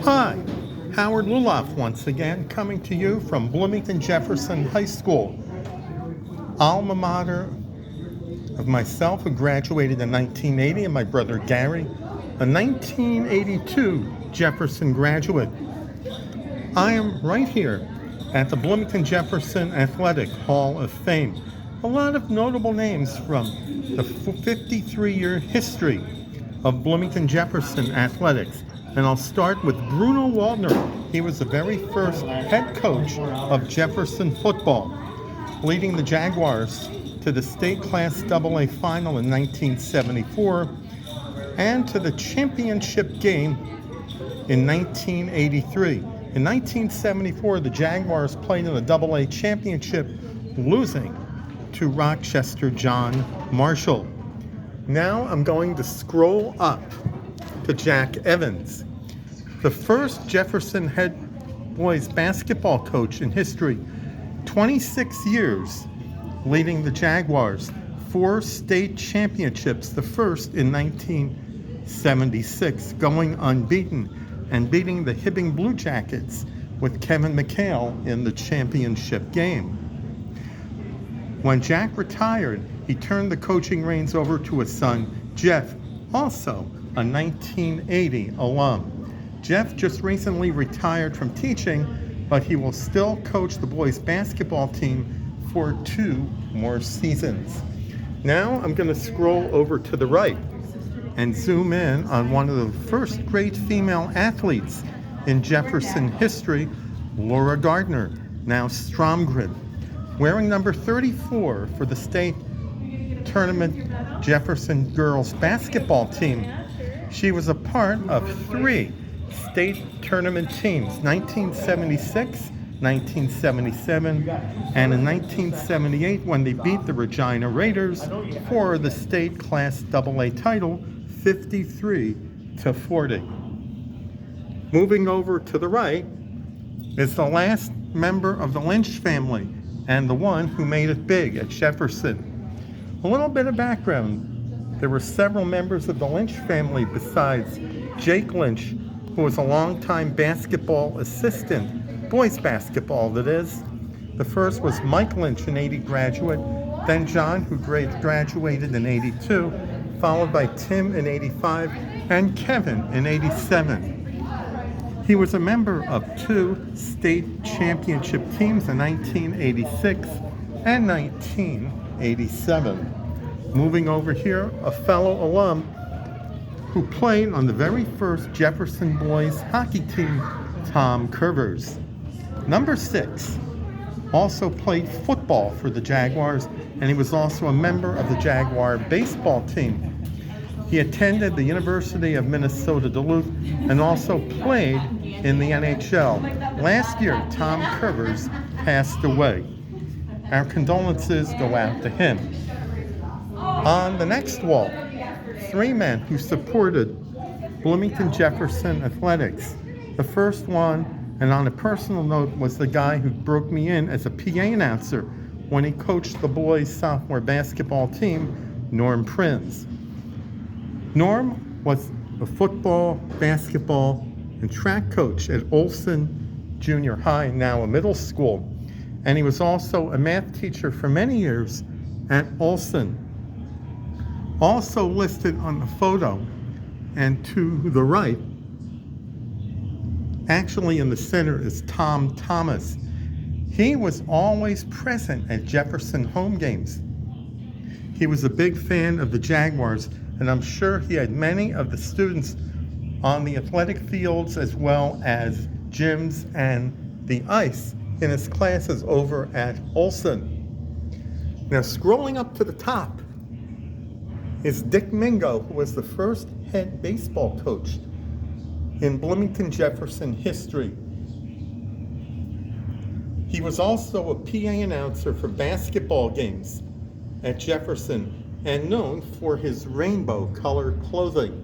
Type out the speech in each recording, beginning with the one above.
Hi, Howard Luloff once again, coming to you from Bloomington Jefferson High School, alma mater of myself, who graduated in 1980, and my brother Gary, a 1982 Jefferson graduate. I am right here at the Bloomington Jefferson Athletic Hall of Fame. A lot of notable names from the 53-year history of Bloomington Jefferson athletics. And I'll start with Bruno Waldner. He was the very first head coach of Jefferson football, leading the Jaguars to the state Class AA final in 1974 and to the championship game in 1983. In 1974, the Jaguars played in the AA championship, losing to Rochester John Marshall. Now I'm going to scroll up to Jack Evans, the first Jefferson head boys basketball coach in history, 26 years leading the Jaguars, 4 state championships, the first in 1976, going unbeaten and beating the Hibbing Blue Jackets with Kevin McHale in the championship game. When Jack retired, he turned the coaching reins over to his son, Jeff, also a 1980 alum. Jeff just recently retired from teaching, but he will still coach the boys basketball team for 2 more seasons. Now I'm going to scroll over to the right and zoom in on one of the first great female athletes in Jefferson history, Laura Gardner, now Stromgren. Wearing number 34 for the state tournament Jefferson girls basketball team, she was a part of 3 state tournament teams, 1976, 1977, and in 1978 when they beat the Regina Raiders for the state Class AA title, 53-40. Moving over to the right is the last member of the Lynch family and the one who made it big at Jefferson. A little bit of background. There were several members of the Lynch family besides Jake Lynch, who was a longtime basketball assistant, boys basketball that is. The first was Mike Lynch, an 80 graduate, then John, who graduated in 82, followed by Tim in 85, and Kevin in 87. He was a member of 2 state championship teams in 1986 and 1987. Moving over here, a fellow alum who played on the very first Jefferson boys hockey team, Tom Curvers. Number 6 also played football for the Jaguars, and he was also a member of the Jaguar baseball team. He attended the University of Minnesota Duluth and also played in the NHL. Last year, Tom Curvers passed away. Our condolences go out to him. On the next wall, 3 men who supported Bloomington Jefferson athletics. The first one, and on a personal note, was the guy who broke me in as a PA announcer when he coached the boys' sophomore basketball team, Norm Prinz. Norm was a football, basketball, and track coach at Olson Junior High, now a middle school. And he was also a math teacher for many years at Olson. Also listed on the photo and to the right, actually in the center, is Tom Thomas. He was always present at Jefferson home games. He was a big fan of the Jaguars, and I'm sure he had many of the students on the athletic fields as well as gyms and the ice in his classes over at Olson. Now, scrolling up to the top is Dick Mingo, who was the first head baseball coach in Bloomington Jefferson history. He was also a PA announcer for basketball games at Jefferson and known for his rainbow-colored clothing.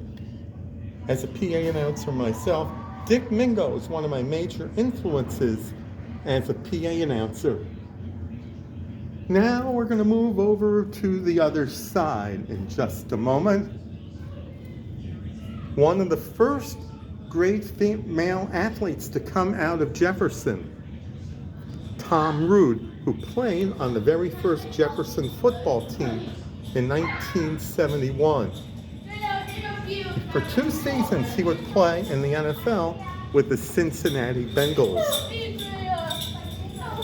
As a PA announcer myself, Dick Mingo is one of my major influences as a PA announcer. Now we're going to move over to the other side in just a moment. One of the first great female athletes to come out of Jefferson. Tom Rood, who played on the very first Jefferson football team in 1971. For 2 seasons, he would play in the NFL with the Cincinnati Bengals.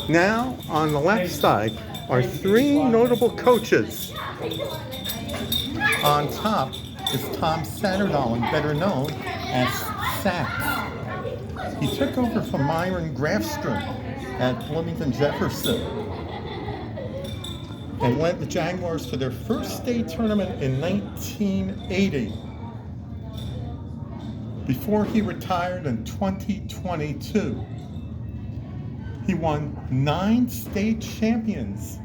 Now, on the left side are 3 notable coaches. On top is Tom Satterdahl, better known as Sax. He took over from Myron Grafstrom at Bloomington Jefferson and led the Jaguars to their first state tournament in 1980 before he retired in 2022. He won 9 state championships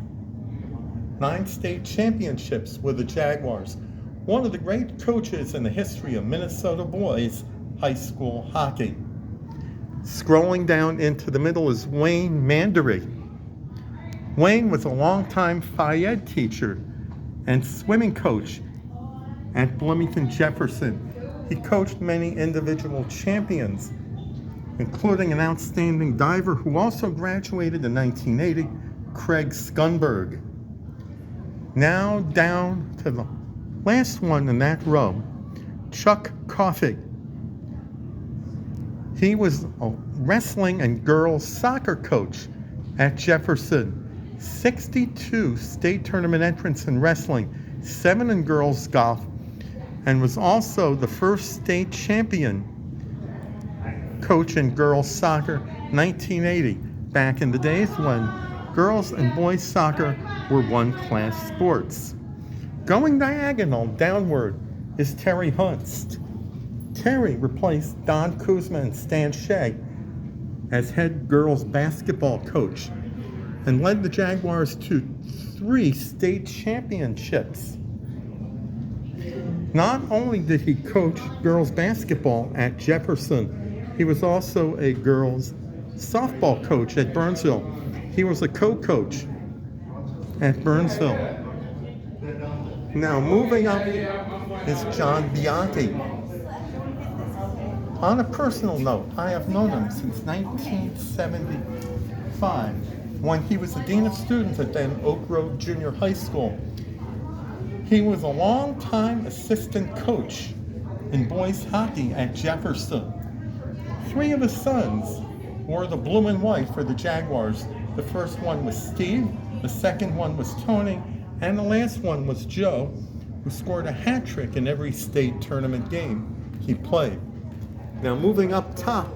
with the Jaguars, one of the great coaches in the history of Minnesota boys high school hockey. Scrolling down into the middle is Wayne Mandery. Wayne was a longtime Phi Ed teacher and swimming coach at Bloomington Jefferson. He coached many individual champions, including an outstanding diver who also graduated in 1980, Craig Scunberg. Now down to the last one in that row, Chuck Coffey. He was a wrestling and girls soccer coach at Jefferson. 62 state tournament entrants in wrestling, 7 in girls golf, and was also the first state champion coach in girls soccer 1980, back in the days when girls and boys soccer were one-class sports. Going diagonal downward is Terry Hunst. Terry replaced Don Kuzma and Stan Shea as head girls basketball coach and led the Jaguars to 3 state championships. Not only did he coach girls basketball at Jefferson, he was also a girls softball coach at Burnsville. He was a co-coach at Burnsville. Now moving up is John Bianchi. On a personal note, I have known him since 1975, when he was the Dean of Students at then Oak Grove Junior High School. He was a long-time assistant coach in boys hockey at Jefferson. 3 of his sons wore the blue and white for the Jaguars. The first one was Steve, the second one was Tony, and the last one was Joe, who scored a hat trick in every state tournament game he played. Now moving up top,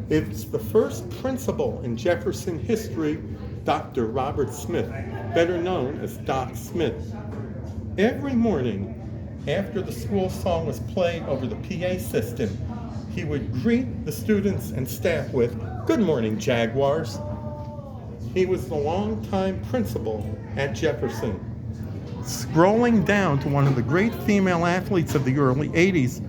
it's the first principal in Jefferson history, Dr. Robert Smith, better known as Doc Smith. Every morning, after the school song was played over the PA system, he would greet the students and staff with, "Good morning, Jaguars." He was the longtime principal at Jefferson. Scrolling down to one of the great female athletes of the early 80s,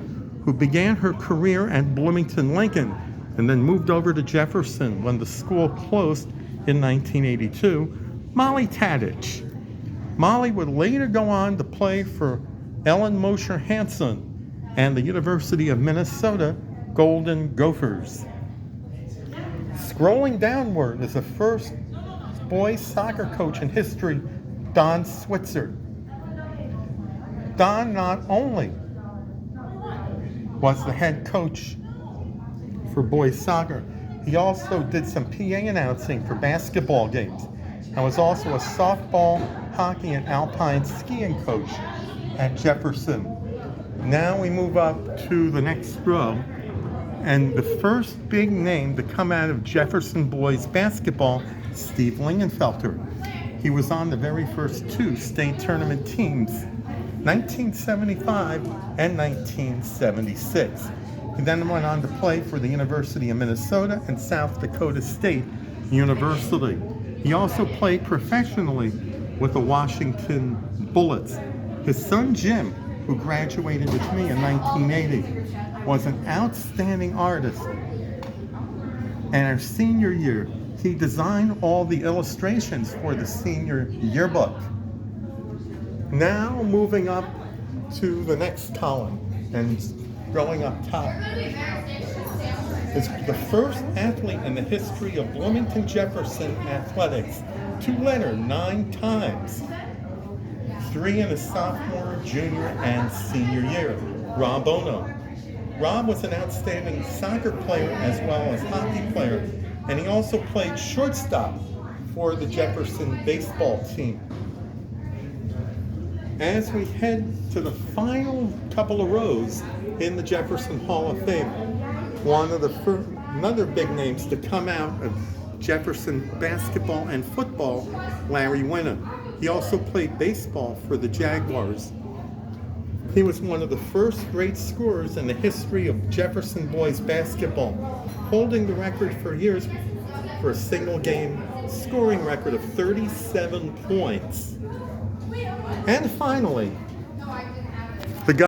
who began her career at Bloomington Lincoln and then moved over to Jefferson when the school closed in 1982, Molly Tadich. Molly would later go on to play for Ellen Mosher Hanson and the University of Minnesota Golden Gophers. Scrolling downward is the first boys soccer coach in history, Don Switzer. Don not only was the head coach for boys soccer, he also did some PA announcing for basketball games and was also a softball, hockey, and alpine skiing coach at Jefferson. Now we move up to the next row, and the first big name to come out of Jefferson boys basketball, Steve Lingenfelter. He was on the very first 2 state tournament teams, 1975 and 1976. He then went on to play for the University of Minnesota and South Dakota State University. He also played professionally with the Washington Bullets. His son Jim, who graduated with me in 1980, was an outstanding artist. And our senior year, he designed all the illustrations for the senior yearbook. Now moving up to the next column and going up top, is the first athlete in the history of Bloomington Jefferson athletics to enter 9 times, 3 in his sophomore, junior, and senior year. Rob Ono. Rob was an outstanding soccer player as well as hockey player, and he also played shortstop for the Jefferson baseball team. As we head to the final couple of rows in the Jefferson Hall of Fame, another big names to come out of Jefferson basketball and football, Larry Winham. He also played baseball for the Jaguars. He was one of the first great scorers in the history of Jefferson boys basketball, holding the record for years for a single game scoring record of 37 points. And finally,